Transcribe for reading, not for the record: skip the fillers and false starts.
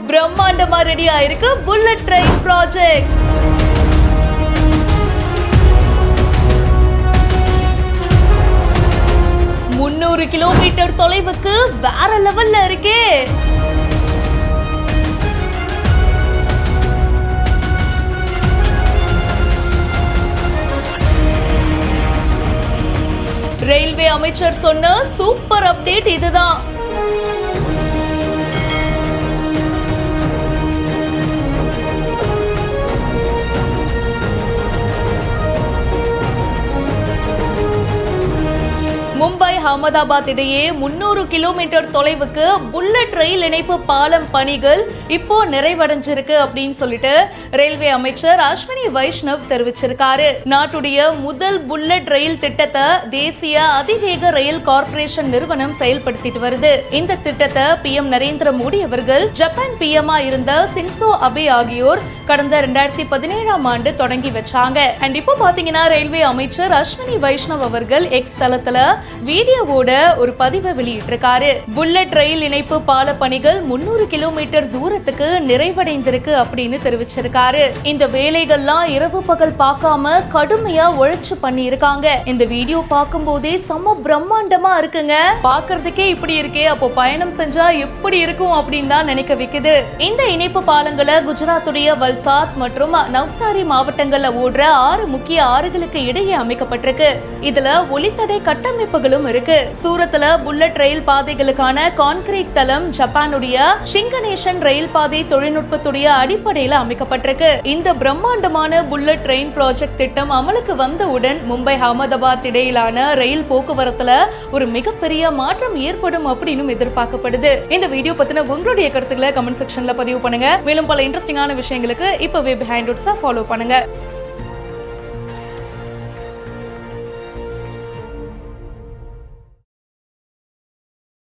பிரம்மாண்டமா ரெடி ஆயிருக்கு bullet train project. Kilometre தொலைவுக்கு வேற லெவல்ல இருக்கே. ரயில்வே அமைச்சர் சொன்ன சூப்பர் அப்டேட் இதுதான். மும்பை அகமதாபாத் இடையே 300 கிலோமீட்டர் தொலைவுக்கு புல்லட் ரயில் இணைப்பு பாலம் பணிகள் இப்போ நிறைவடைஞ்சிருக்கு அப்படின்னு சொல்லிட்டு ரயில்வே அமைச்சர் அஸ்வினி வைஷ்ணவ் தெரிவிச்சிருக்காரு. நாட்டுடைய முதல் புல்லட் ரயில் திட்டத்தை தேசிய அதிவேக ரயில் கார்ப்பரேஷன் நிறுவனம் செயல்படுத்திட்டு வருது. இந்த திட்டத்தை PM நரேந்திர மோடி அவர்கள் ஜப்பான் PM இருந்த சின்சோ அபே ஆகியோர் கடந்த 2017ஆம் ஆண்டு தொடங்கி வச்சாங்க. அண்ட் இப்போ பாத்தீங்கன்னா ரயில்வே அமைச்சர் அஸ்வினி வைஷ்ணவ் அவர்கள் எக்ஸ் தளத்துல வீடியோவோட ஒரு பதிவை வெளியிட்டிருக்காரு. புல்லட் ரயில் இணைப்பு பால பணிகள் 300 கிலோமீட்டர் தூரத்துக்கு நிறைவடைந்திருக்கு அப்படின்னு தெரிவிச்சிருக்காரு. இந்த வேலைகள்லாம் இரவு பகல் பார்க்காம கடுமையா உழைச்சு பண்ணி இருக்காங்க. இந்த வீடியோ பார்க்கும் போதே செம்ம பிரம்மாண்டமா இருக்குங்க. பாக்குறதுக்கே இப்படி இருக்கே, அப்போ பயணம் செஞ்சா எப்படி இருக்கும் அப்படின்னு தான் நினைக்க வைக்குது. இந்த இணைப்பு பாலங்களை குஜராத்துடைய வல்சாத் மற்றும் நவ்சாரி மாவட்டங்கள்ல ஓடுற 6 முக்கிய ஆறுகளுக்கு இடையே அமைக்கப்பட்டிருக்கு. இதுல ஒளித்தடை கட்டமைப்புகளும் இருக்கு. சூரத்துல புல்லட் ரயில் பாதைகளுக்கான கான்கிரீட் தளம் ஜப்பானுடைய ஷிங்கனேஷன் ரயில் பாதை தொழில்நுட்பத்துடைய அடிப்படையில் அமைக்கப்பட்டிருக்கு. இந்த பிரம்மாண்டமான புல்லட் ட்ரெயின் ப்ராஜெக்ட் திட்டம் அமலுக்கு வந்தவுடன் மும்பை அகமதாபாத் இடையிலான ரயில் போக்குவரத்துல ஒரு மிகப்பெரிய மாற்றம் ஏற்படும் அப்படின்னு எதிர்பார்க்கப்படுது. இந்த வீடியோ பத்தின உங்களுடைய கருத்துக்களை கமெண்ட் செக்ஷன்ல பதிவு பண்ணுங்க. மேலும் பல இன்ட்ரெஸ்டிங்கான விஷயங்களுக்கு இப்பவே பிஹைண்ட் ரூட்ஸை ஃபாலோ பண்ணுங்க.